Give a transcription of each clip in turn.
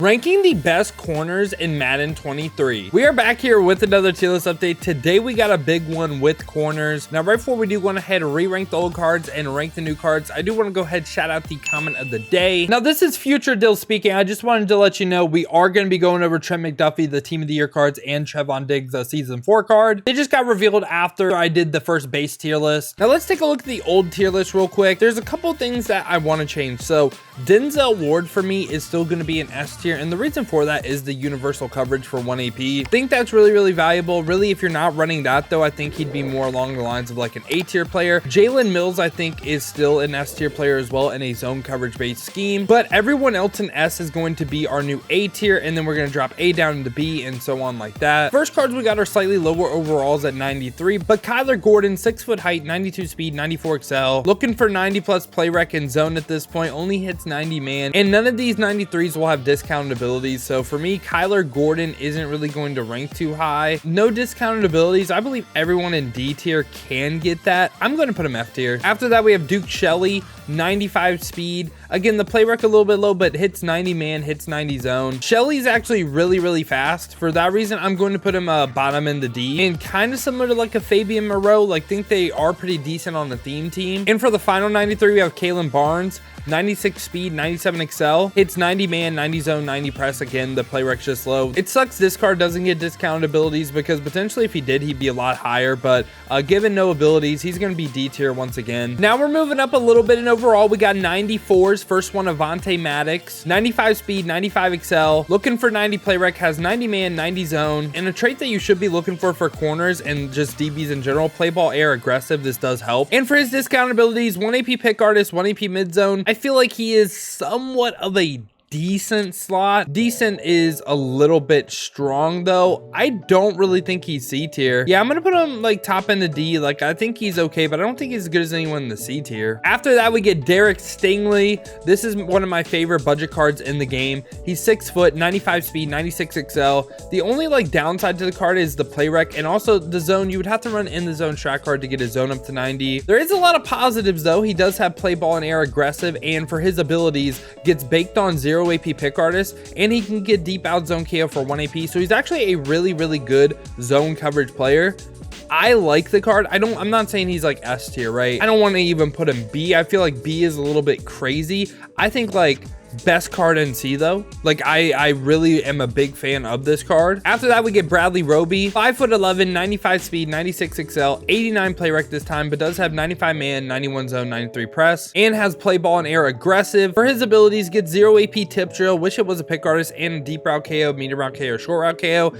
Ranking the best corners in Madden 23. We are back here with another tier list update. Today we got a big one with corners. Now right before we do go ahead and re-rank the old cards and rank the new cards, I do want to go ahead and shout out the comment of the day. Now this is Future Dill speaking. I just wanted to let you know we are going to be going over Trent McDuffie, the Team of the Year cards, and Trevon Diggs, the Season 4 card. They just got revealed after I did the first base tier list. Now let's take a look at the old tier list real quick. There's a couple things that I want to change. So Denzel Ward for me is still going to be an S tier, and the reason for that is the universal coverage for 1 AP. I think that's really valuable. Really, if you're not running that though, I think he'd be more along the lines of like an A tier player. Jalen Mills, I think, is still an S tier player as well in a zone coverage based scheme, but everyone else in S is going to be our new A tier, and then we're going to drop A down into B and so on like that. First cards we got are slightly lower overalls at 93, but Kyler Gordon, 6 foot height, 92 speed, 94 XL, looking for 90 plus play rec and zone at this point, only hits 90 man, and none of these 93s will have discounted abilities. So for me, Kyler Gordon isn't really going to rank too high. No discounted abilities. I believe everyone in D tier can get that. I'm going to put him F tier. After that, we have Duke Shelley, 95 speed. Again, the play rec a little bit low, but hits 90 man, hits 90 zone. Shelley's actually really fast. For that reason, I'm going to put him bottom in the D, and kind of similar to like a Fabian Moreau. Like, think they are pretty decent on the theme team. And for the final 93, we have Kalen Barnes, 96 speed, 97 XL, hits 90 man, 90 zone, 90 press. Again, the play rec's just low. It sucks this card doesn't get discounted abilities, because potentially if he did, he'd be a lot higher, but given no abilities, he's going to be D tier once again. Now we're moving up a little bit in overall. We got 94s. First one, Avonte Maddox, 95 speed, 95 XL, looking for 90 play rec, has 90 man, 90 zone, and a trait that you should be looking for corners and just DBs in general, play ball air aggressive. This does help. And for his discount abilities, 1 AP pick artist, 1 AP mid zone. I feel like he is somewhat of a decent slot. Decent is a little bit strong though. I don't really think he's C tier. Yeah, I'm gonna put him like top in the D. Like, I think he's okay, but I don't think he's as good as anyone in the C tier. After that, we get Derek Stingley. This is one of my favorite budget cards in the game. He's 6 foot, 95 speed, 96 XL. The only like downside to the card is the play rec, and also the zone. You would have to run in the zone strat card to get his zone up to 90. There is a lot of positives though. He does have play ball and air aggressive, and for his abilities, gets baked on 0 AP pick artist, and he can get deep out zone KO for 1 AP. So he's actually a really good zone coverage player. I like the card. I'm not saying he's like S tier, right? I don't want to even put him B. I feel like B is a little bit crazy. I think like best card in C though. Like, I really am a big fan of this card. After that, we get Bradley Roby, 5'11", 95 speed, 96 XL, 89 play rec this time, but does have 95 man, 91 zone, 93 press, and has play ball and air aggressive. For his abilities, gets 0 AP tip drill, wish it was a pick artist, and deep route KO, medium route KO, short route KO.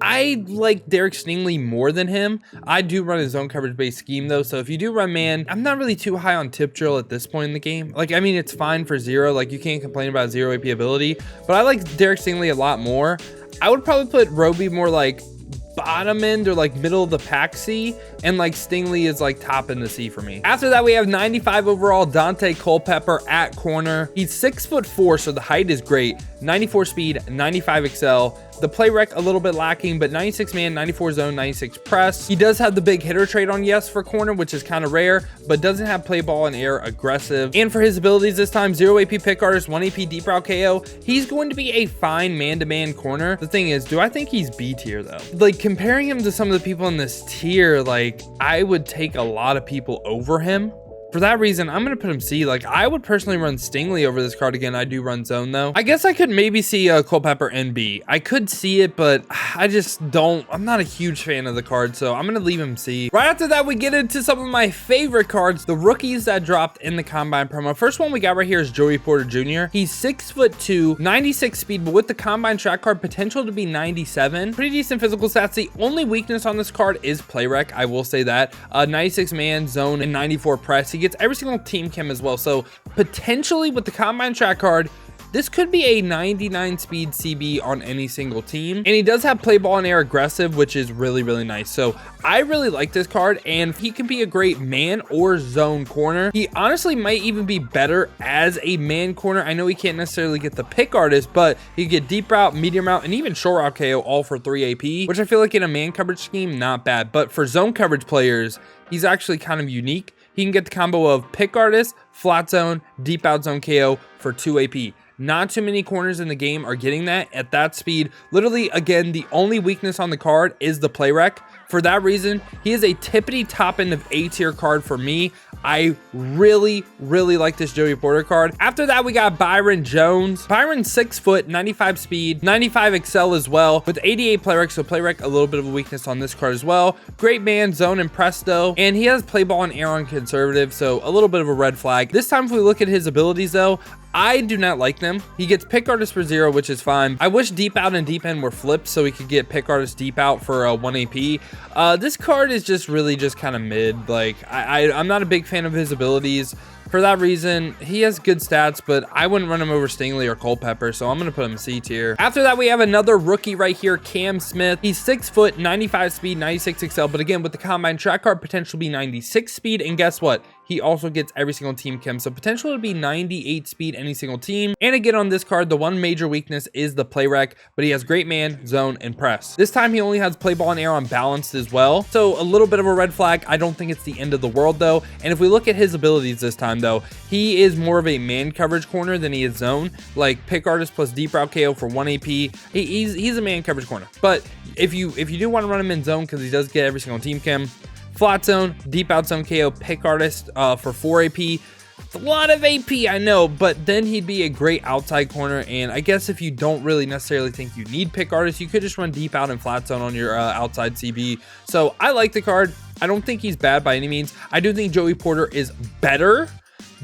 I like Derek Stingley more than him. I do run a zone coverage based scheme though, so if you do run man, I'm not really too high on tip drill at this point in the game. Like, I mean, it's fine for 0. Like, you can't complain about 0 AP ability, but I like Derek Stingley a lot more. I would probably put Roby more like bottom end or like middle of the pack C, and like Stingley is like top in the C for me. After that, we have 95 overall Dante Culpepper at corner. He's 6'4", so the height is great. 94 speed, 95 XL. The play rec a little bit lacking, but 96 man, 94 zone, 96 press. He does have the big hitter trait on yes for corner, which is kind of rare, but doesn't have play ball and air aggressive. And for his abilities this time, 0 AP pick artist, 1 AP deep route KO. He's going to be a fine man-to-man corner. The thing is, do I think he's B tier though? Like, comparing him to some of the people in this tier, like, I would take a lot of people over him. For that reason, I'm going to put him C. Like, I would personally run Stingley over this card again. I do run zone though. I guess I could maybe see Culpepper in B. I could see it, but I just don't. I'm not a huge fan of the card, so I'm going to leave him C. Right after that, we get into some of my favorite cards, the rookies that dropped in the Combine promo. First one we got right here is Joey Porter Jr. He's 6'2", 96 speed, but with the Combine track card, potential to be 97. Pretty decent physical stats. The only weakness on this card is play rec. I will say that. 96 man, zone, and 94 press. He gets every single team chem as well, so potentially with the Combine track card, this could be a 99 speed CB on any single team. And he does have play ball and air aggressive, which is really nice. So I really like this card, and he can be a great man or zone corner. He honestly might even be better as a man corner. I know he can't necessarily get the pick artist, but he can get deep route, medium route, and even short route KO all for 3 AP, which I feel like in a man coverage scheme, not bad. But for zone coverage players, he's actually kind of unique. He can get the combo of pick artist, flat zone, deep out zone KO for 2 AP. Not too many corners in the game are getting that at that speed. Literally, again, the only weakness on the card is the play rec. For that reason, he is a tippity top end of A tier card for me. I really like this Joey Porter card. After that, we got Byron Jones. Byron's 6 foot, 95 speed, 95 excel as well, with 88 play rec. So play rec, a little bit of a weakness on this card as well. Great man, zone and presto, and he has play ball and air on conservative, so a little bit of a red flag. This time, if we look at his abilities though, I do not like them. He gets pick artist for 0, which is fine. I wish deep out and deep end were flipped so he could get pick artist deep out for 1 AP. This card is just really just kind of mid. Like I'm not a big fan of his abilities. For that reason, he has good stats, but I wouldn't run him over Stingley or Culpepper, so I'm going to put him C tier. After that, we have another rookie right here, Cam Smith. He's 6 foot, 95 speed, 96 excel, but again, with the combine track card, potential to be 96 speed, and guess what? He also gets every single team chem, so potential to be 98 speed any single team. And again, on this card, the one major weakness is the play rec, but he has great man, zone, and press. This time, he only has play ball and air on balanced as well, so a little bit of a red flag. I don't think it's the end of the world, though. And if we look at his abilities this time, though, he is more of a man coverage corner than he is zone. Like pick artist plus deep route KO for 1 AP. He's a man coverage corner. But if you do want to run him in zone, because he does get every single team chem, flat zone, deep out zone KO, pick artist for 4 AP. It's a lot of AP, I know, but then he'd be a great outside corner. And I guess if you don't really necessarily think you need pick artist, you could just run deep out and flat zone on your outside CB. So I like the card. I don't think he's bad by any means. I do think Joey Porter is better,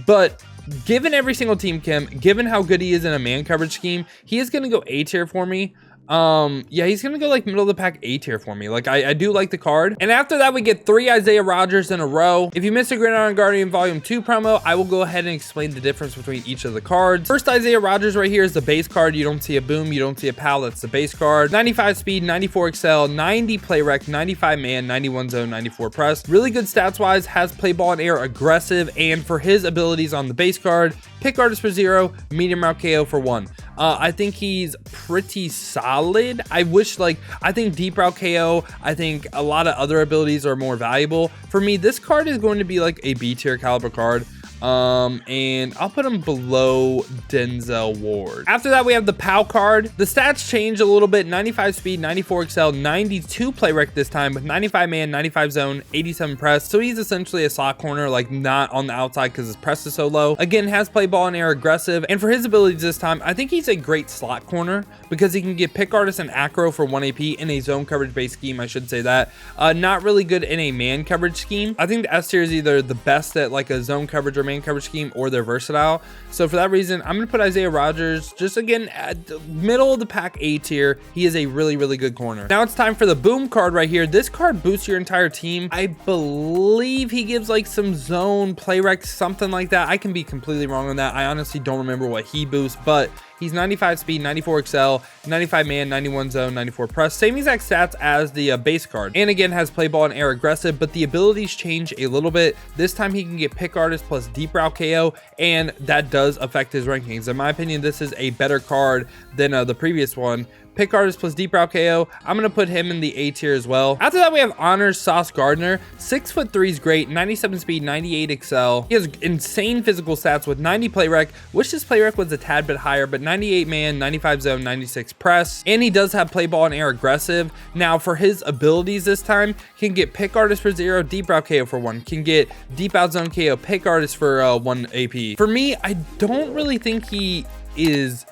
but given every single team chem, given how good he is in a man coverage scheme, he is going to go A tier for me. Yeah, he's gonna go like middle of the pack A tier for me. Like I do like the card. And after that, we get 3 Isaiah Rodgers in a row. If you missed a Gridiron Guardian Volume 2 promo, I will go ahead and explain the difference between each of the cards. First Isaiah Rodgers right here is the base card. You don't see a boom, you don't see a pal, that's the base card. 95 speed, 94 excel, 90 play rec, 95 man, 91 zone, 94 press. Really good stats wise, has play ball and air, aggressive, and for his abilities on the base card, pick artist for 0, medium route KO for 1. I think he's pretty solid. I think deep route KO, I think a lot of other abilities are more valuable. For me, this card is going to be like a B tier caliber card. And I'll put him below Denzel Ward. After that, we have the POW card. The stats change a little bit. 95 speed, 94 excel, 92 play rec this time with 95 man, 95 zone, 87 press. So he's essentially a slot corner, like not on the outside because his press is so low. Again, has play ball and air, aggressive. And for his abilities this time, I think he's a great slot corner because he can get pick artist and acro for 1 AP in a zone coverage based scheme. I should say that. Not really good in a man coverage scheme. I think the S tier is either the best at like a zone coverage or man coverage scheme, or they're versatile. So for that reason, I'm gonna put Isaiah Rodgers just again at the middle of the pack, A tier. He is a really good corner. Now it's time for the boom card right here. This card boosts your entire team. I believe he gives like some zone play rec, something like that. I can be completely wrong on that. I honestly don't remember what he boosts, but he's 95 speed, 94 excel, 95 man, 91 zone, 94 press. Same exact stats as the base card. And again, has play ball and air, aggressive, but the abilities change a little bit. This time he can get pick artist plus deep route KO, and that does affect his rankings. In my opinion, this is a better card than the previous one. Pick artist plus deep route KO. I'm gonna put him in the A tier as well. After that, we have Honors Sauce Gardner. 6'3" is great, 97 speed, 98 excel. He has insane physical stats with 90 play rec. Wish his play rec was a tad bit higher, but 98 man, 95 zone, 96 press. And he does have play ball and air, aggressive. Now for his abilities this time, can get pick artist for 0, deep route KO for 1. Can get deep out zone KO, pick artist for 1 AP. For me, I don't really think he is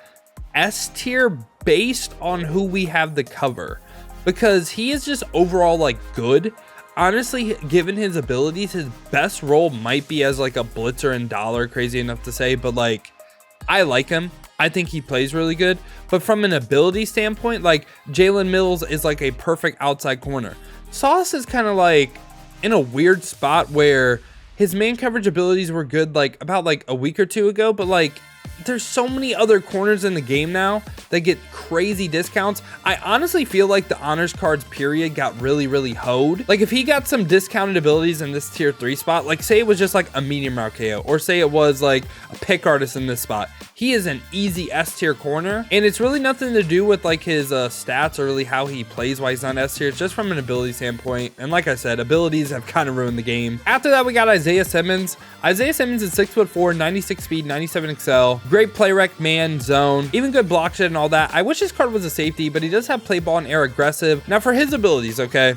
S tier based on who we have the cover, because he is just overall like good. Honestly, given his abilities, his best role might be as like a blitzer and dollar, crazy enough to say, but like I like him. I think he plays really good, but from an ability standpoint, like Jalen Mills is like a perfect outside corner. Sauce is kind of like in a weird spot where his man coverage abilities were good like about like a week or two ago, but like there's so many other corners in the game now that get crazy discounts. I honestly feel like the honors cards period got really hoed. Like if he got some discounted abilities in this tier 3 spot, like say it was just like a medium route KO, or say it was like a pick artist in this spot, he is an easy S tier corner, and it's really nothing to do with like his stats or really how he plays why he's not S tier. It's just from an ability standpoint, and like I said, abilities have kind of ruined the game. After that, we got Isaiah Simmons. Isaiah Simmons is 6'4", 96 speed, 97 excel. well. Great play rec, man, zone, even good block shed and all that. I wish his card was a safety, but he does have play ball and air aggressive. Now for his abilities, okay,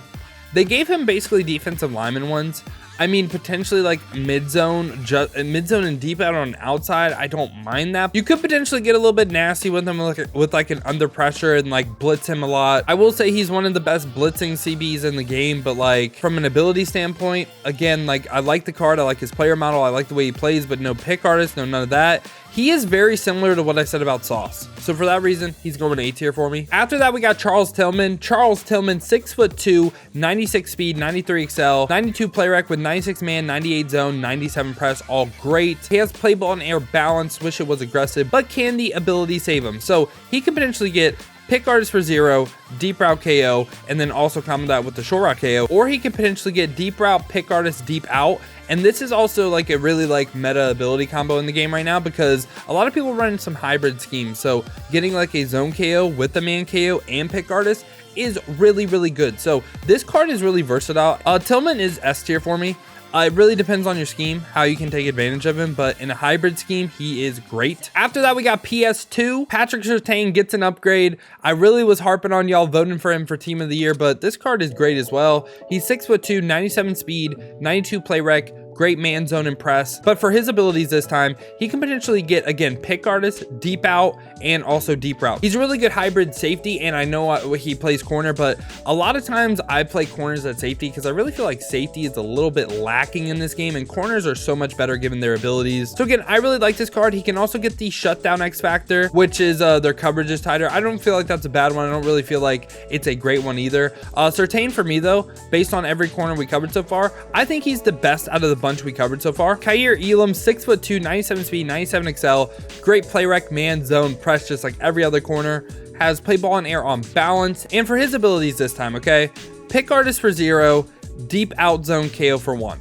they gave him basically defensive lineman ones. I mean, potentially like mid-zone and deep out on outside. I don't mind that. You could potentially get a little bit nasty with him with like an under pressure and like blitz him a lot. I will say he's one of the best blitzing CBs in the game, but like from an ability standpoint, again, like I like the card. I like his player model. I like the way he plays, but no pick artist, no none of that. He is very similar to what I said about Sauce. So for that reason, he's going A tier for me. After that, we got Charles Tillman. Charles Tillman, 6'2", 96 speed, 93 XL, 92 play rec with 96 man, 98 zone, 97 press, all great. He has play ball and air balance, wish it was aggressive, but can the ability save him? So he can potentially get pick artist for 0, deep route KO, and then also combo that with the short route KO, or he can potentially get deep route, pick artist, deep out. And this is also like a really like meta ability combo in the game right now, because a lot of people run some hybrid schemes. So getting like a zone KO with the man KO and pick artist is really, really good. So this card is really versatile. Tillman is S tier for me. It really depends on your scheme, how you can take advantage of him, but in a hybrid scheme, he is great. After that, we got PS2. Patrick Surtain gets an upgrade. I really was harping on y'all voting for him for team of the year, but this card is great as well. He's 6'2", 97 speed, 92 play rec, great man zone and press. But for his abilities this time, he can potentially get, again, pick artist, deep out, and also deep route. He's a really good hybrid safety, and I know he plays corner, but a lot of times I play corners at safety because I really feel like safety is a little bit lacking in this game, and corners are so much better given their abilities. So again, I really like this card. He can also get the shutdown X factor, which is their coverage is tighter. I don't feel like that's a bad one. I don't really feel like it's a great one either. Surtain for me though, based on every corner we covered so far, I think he's the best out of the bunch we covered so far. Kaiir, elam, 6'2", 97 speed, 97 XL, great play rec, man, zone, press, just like every other corner. Has play ball and air on balance. And for his abilities this time, okay, pick artist for 0, deep out zone KO for 1.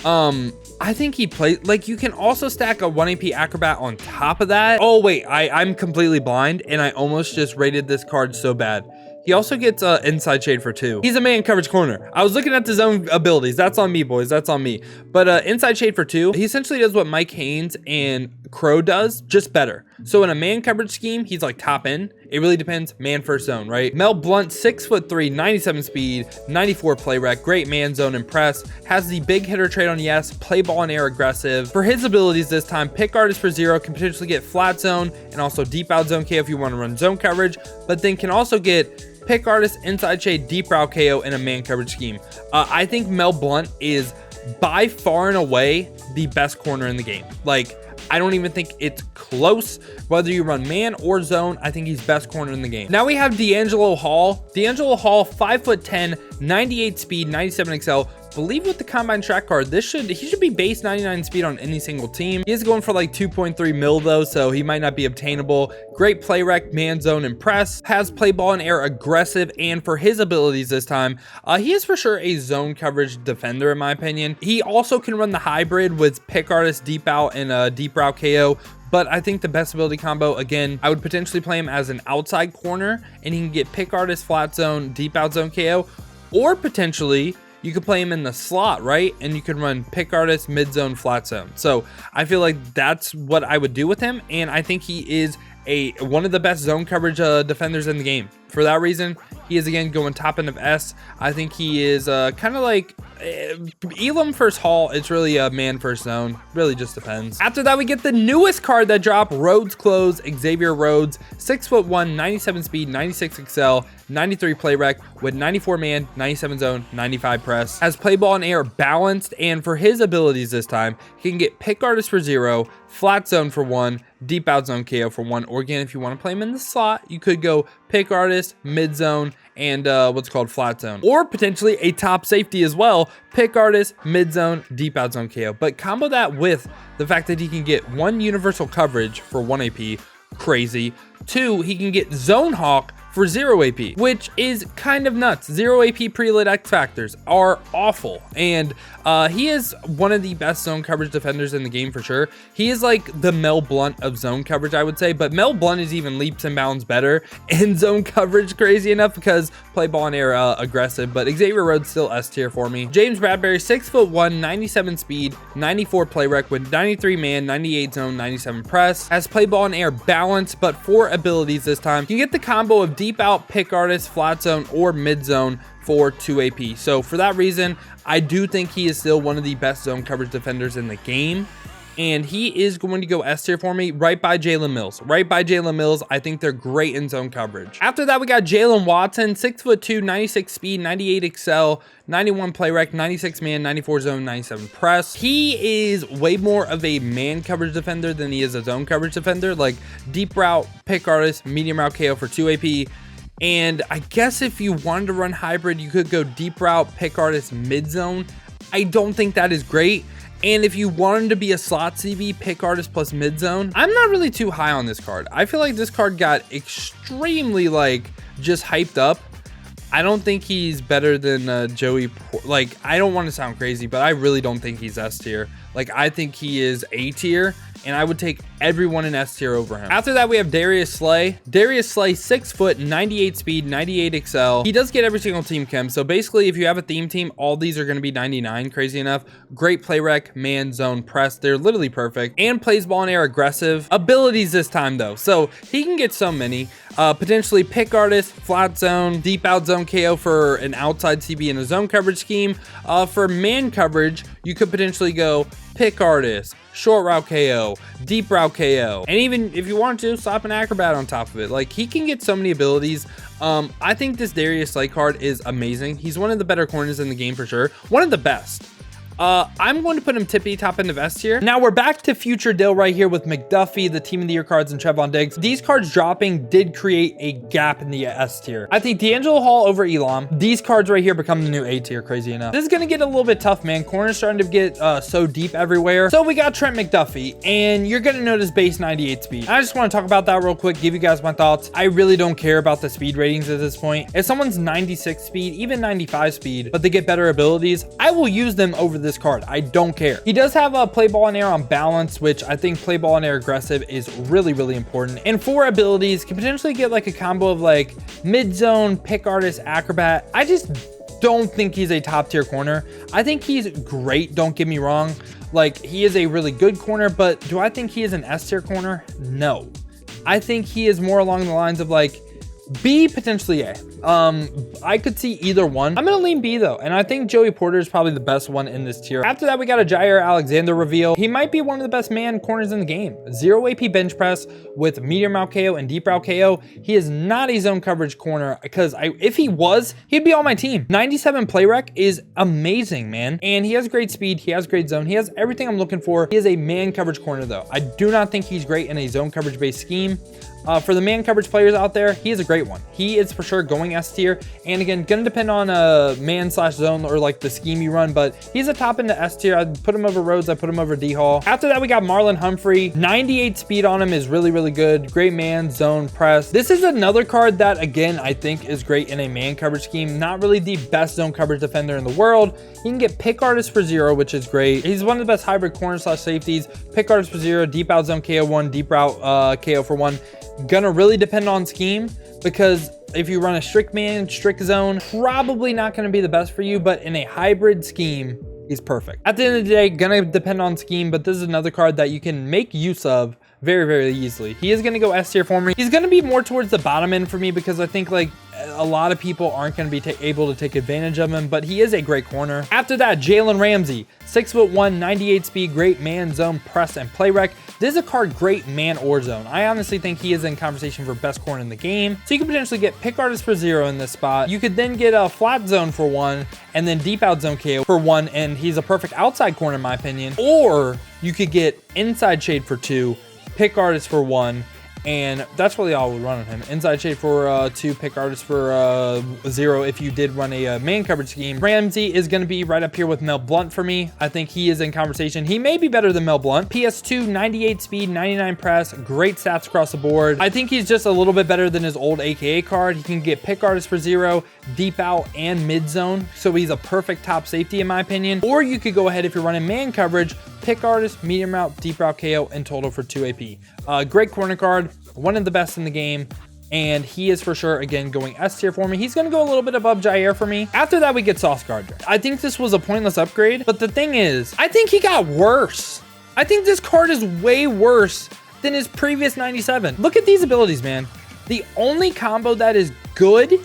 I think he plays like, you can also stack a 1 AP acrobat on top of that. Oh wait, I'm completely blind, and I almost just rated this card so bad. He also gets inside shade for 2. He's a man coverage corner. I was looking at the zone abilities. That's on me, boys. That's on me. But inside shade for 2, he essentially does what Mike Haynes and Crow does, just better. So in a man coverage scheme, he's like top end. It really depends, man first zone, right? Mel Blunt, 6'3", 97 speed, 94 play rec, great man zone and press. Has the big hitter trait on yes, play ball and air aggressive. For his abilities this time, pick artist for 0, can potentially get flat zone and also deep out zone KO if you want to run zone coverage, but then can also get pick artist, inside shade, deep route KO in a man coverage scheme. I think Mel Blunt is by far and away the best corner in the game. Like, I don't even think it's close. Whether you run man or zone, I think he's best corner in the game. Now we have D'Angelo Hall. D'Angelo Hall, 5'10", 98 speed, 97 XL. Believe with the combine track card, he should be base 99 speed on any single team. He is going for like 2.3 mil though, so he might not be obtainable. Great play rec, man zone and press. Has play ball and air aggressive, and for his abilities this time, he is for sure a zone coverage defender in my opinion. He also can run the hybrid with pick artist, deep out, and deep route KO. But I think the best ability combo, again, I would potentially play him as an outside corner, and he can get pick artist, flat zone, deep out zone KO, or potentially you could play him in the slot, right? And you could run pick artist, mid zone, flat zone. So I feel like that's what I would do with him. And I think he is one of the best zone coverage defenders in the game. For that reason, he is again going top end of S. I think he is kind of like elam first Hall. It's really a man first zone. Really just depends. After that, we get the newest card that dropped, Rhodes Close, Xavier Rhodes, 6'1", 97 speed, 96 XL, 93 play rec with 94 man, 97 zone, 95 press. Has play ball and air balanced, and for his abilities this time, he can get pick artist for 0, flat zone for 1, deep out zone KO for 1, or again, if you want to play him in the slot, you could go pick artist, mid zone, and what's called flat zone, or potentially a top safety as well, pick artist, mid zone, deep out zone KO. But combo that with the fact that he can get 1 universal coverage for 1 AP, crazy. 2, he can get zone hawk for 0 AP, which is kind of nuts. 0 AP pre-lit X factors are awful, and he is one of the best zone coverage defenders in the game for sure. He is like the Mel Blount of zone coverage, I would say, but Mel Blount is even leaps and bounds better in zone coverage, crazy enough, because play ball in air aggressive. But Xavier Rhodes still S tier for me. James Bradbury, 6'1", 97 speed, 94 play rec with 93 man, 98 zone, 97 press. Has play ball in air balance, but 4 abilities this time. You get the combo of deep out, pick artist, flat zone, or mid zone for 2 AP. So for that reason, I do think he is still one of the best zone coverage defenders in the game. And he is going to go S tier for me, right by Jalen Mills. Right by Jalen Mills. I think they're great in zone coverage. After that, we got Jalen Watson, 6'2", 96 speed, 98 excel, 91 play rec, 96 man, 94 zone, 97 press. He is way more of a man coverage defender than he is a zone coverage defender. Like deep route, pick artist, medium route KO for 2 AP. And I guess if you wanted to run hybrid, you could go deep route, pick artist, mid zone. I don't think that is great. And if you wanted to be a slot CB, pick artist plus mid zone, I'm not really too high on this card. I feel like this card got extremely like just hyped up. I don't think he's better than Joey. Like, I don't want to sound crazy, but I really don't think he's S tier. Like, I think he is A tier, and I would take everyone in S tier over him. After that, we have Darius Slay. Darius Slay, 6 foot, 98 speed, 98 excel. He does get every single team chem. So basically, if you have a theme team, all these are going to be 99, crazy enough. Great play rec, man, zone, press. They're literally perfect. And plays ball in air aggressive. Abilities this time, though. So he can get so many. Potentially pick artist, flat zone, deep out zone KO for an outside CB in a zone coverage scheme. For man coverage, you could potentially go pick artist, short route KO, deep route KO, and even if you want to, slap an acrobat on top of it. Like, he can get so many abilities. I think this Darius Slay card is amazing. He's one of the better corners in the game for sure. One of the best. I'm going to put him tippy top end of S tier. Now we're back to future Dill right here with McDuffie, the team of the year cards, and Trevon Diggs. These cards dropping did create a gap in the S tier. I think D'Angelo Hall over Elam. These cards right here become the new A tier, crazy enough. This is going to get a little bit tough, man. Corners starting to get so deep everywhere. So we got Trent McDuffie, and you're going to notice base 98 speed. I just want to talk about that real quick, give you guys my thoughts. I really don't care about the speed ratings at this point. If someone's 96 speed, even 95 speed, but they get better abilities, I will use them over this card. I don't care. He does have a play ball in air on balance, which I think play ball in air aggressive is really, really important. And 4 abilities can potentially get like a combo of like mid zone, pick artist, acrobat. I just don't think he's a top tier corner. I think he's great. Don't get me wrong. Like, he is a really good corner, but do I think he is an S tier corner? No. I think he is more along the lines of like B, potentially A. I could see either one. I'm gonna lean B though, and I think Joey Porter is probably the best one in this tier. After that, we got a Jair Alexander reveal. He might be one of the best man corners in the game. 0 AP bench press with medium route KO and deep route KO. He is not a zone coverage corner, because if he was, he'd be on my team. 97 play rec is amazing, man. And he has great speed, he has great zone, he has everything I'm looking for. He is a man coverage corner though. I do not think he's great in a zone coverage based scheme. For the man coverage players out there, he is a great one. He is for sure going S tier. And again, gonna depend on man/zone or like the scheme you run, but he's a top into S tier. I'd put him over Rhodes, I put him over D Hall. After that, we got Marlon Humphrey. 98 speed on him is really, really good. Great man, zone, press. This is another card that, again, I think is great in a man coverage scheme. Not really the best zone coverage defender in the world. You can get pick artist for 0, which is great. He's one of the best hybrid corner/safeties. Pick artist for 0, deep out zone KO 1, deep route KO for 1. Gonna really depend on scheme, because if you run a strict man, strict zone, probably not going to be the best for you, but in a hybrid scheme, he's perfect. At the end of the day, gonna depend on scheme, but this is another card that you can make use of very, very easily. He is going to go S tier for me. He's going to be more towards the bottom end for me, because I think like a lot of people aren't going to be able to take advantage of him, but he is a great corner. After that, Jalen Ramsey, 6'1", 98 speed, great man, zone, press, and play rec. This is a card great man or zone. I honestly think he is in conversation for best corner in the game. So you can potentially get pick artist for 0 in this spot. You could then get a flat zone for 1, and then deep out zone KO for 1, and he's a perfect outside corner in my opinion. Or you could get inside shade for 2, pick artist for 1, And that's really all we run on him. Inside shade for 2, pick artist for 0 if you did run a man coverage scheme. Ramsey is going to be right up here with Mel Blount for me. I think he is in conversation. He may be better than Mel Blount. PS2, 98 speed, 99 press, great stats across the board. I think he's just a little bit better than his old AKA card. He can get pick artist for 0, deep out, and mid zone. So he's a perfect top safety in my opinion. Or you could go ahead if you're running man coverage, pick artist, medium route, deep route KO, and total for 2 AP. Great corner card, one of the best in the game. And he is for sure, again, going S tier for me. He's going to go a little bit above Jair for me. After that, we get Sauce Gardner. I think this was a pointless upgrade, but the thing is, I think he got worse. I think this card is way worse than his previous 97. Look at these abilities, man. The only combo that is good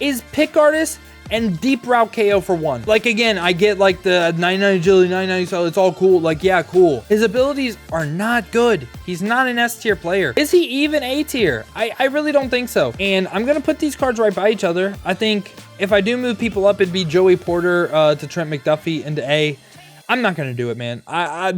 is pick artist and deep route KO for 1. Like, again, I get like the 99 agility, 99 so it's all cool. Like, yeah, cool. His abilities are not good. He's not an S tier player. Is he even A tier? I really don't think so. And I'm going to put these cards right by each other. I think if I do move people up, it'd be Joey Porter to Trent McDuffie into A. I'm not going to do it, man.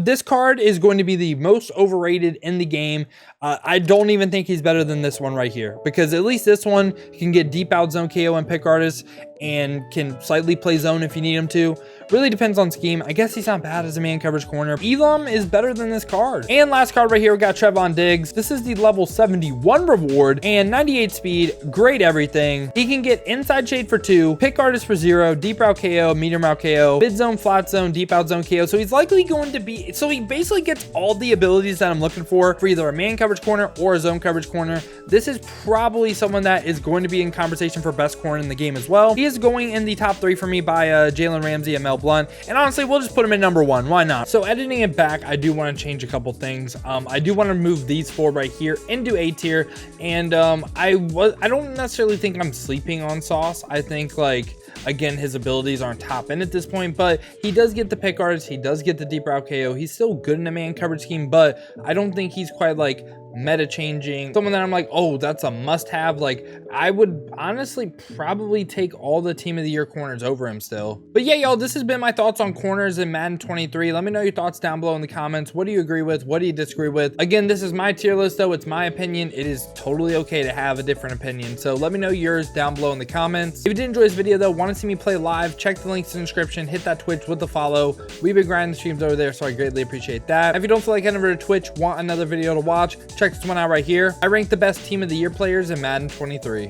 This card is going to be the most overrated in the game. I don't even think he's better than this one right here, because at least this one can get deep out zone KO and pick artist and can slightly play zone if you need him to. Really depends on scheme. I guess he's not bad as a man coverage corner. Elam is better than this card. And last card right here, we got Trevon Diggs. This is the level 71 reward and 98 speed. Great everything. He can get inside shade for 2, pick artist for 0, deep route KO, medium route KO, mid zone, flat zone, deep out zone KO. So he's likely going to be, so he basically gets all the abilities that I'm looking for either a man coverage corner or a zone coverage corner. This is probably someone that is going to be in conversation for best corner in the game as well. He is going in the top 3 for me by Jalen Ramsey and Mel Blount. And honestly, we'll just put him in number 1. Why not? So editing it back, I do want to change a couple things. I do want to move these 4 right here into A tier. And I don't necessarily think I'm sleeping on Sauce. I think, like, again, his abilities aren't top end at this point, but he does get the pick artist. He does get the deep route KO. He's still good in a man coverage scheme, but I don't think he's quite like meta changing, someone that I'm like, oh, that's a must have. Like, I would honestly probably take all the team of the year corners over him still. But yeah, y'all, this has been my thoughts on corners in Madden 23. Let me know your thoughts down below in the comments. What do you agree with? What do you disagree with? Again, this is my tier list though. It's my opinion. It is totally okay to have a different opinion. So let me know yours down below in the comments. If you did enjoy this video though, want to see me play live, check the links in the description, hit that Twitch with the follow. We've been grinding the streams over there, so I greatly appreciate that. If you don't feel like heading over to Twitch, want another video to watch, check this one out right here. I rank the best team of the year players in Madden 23.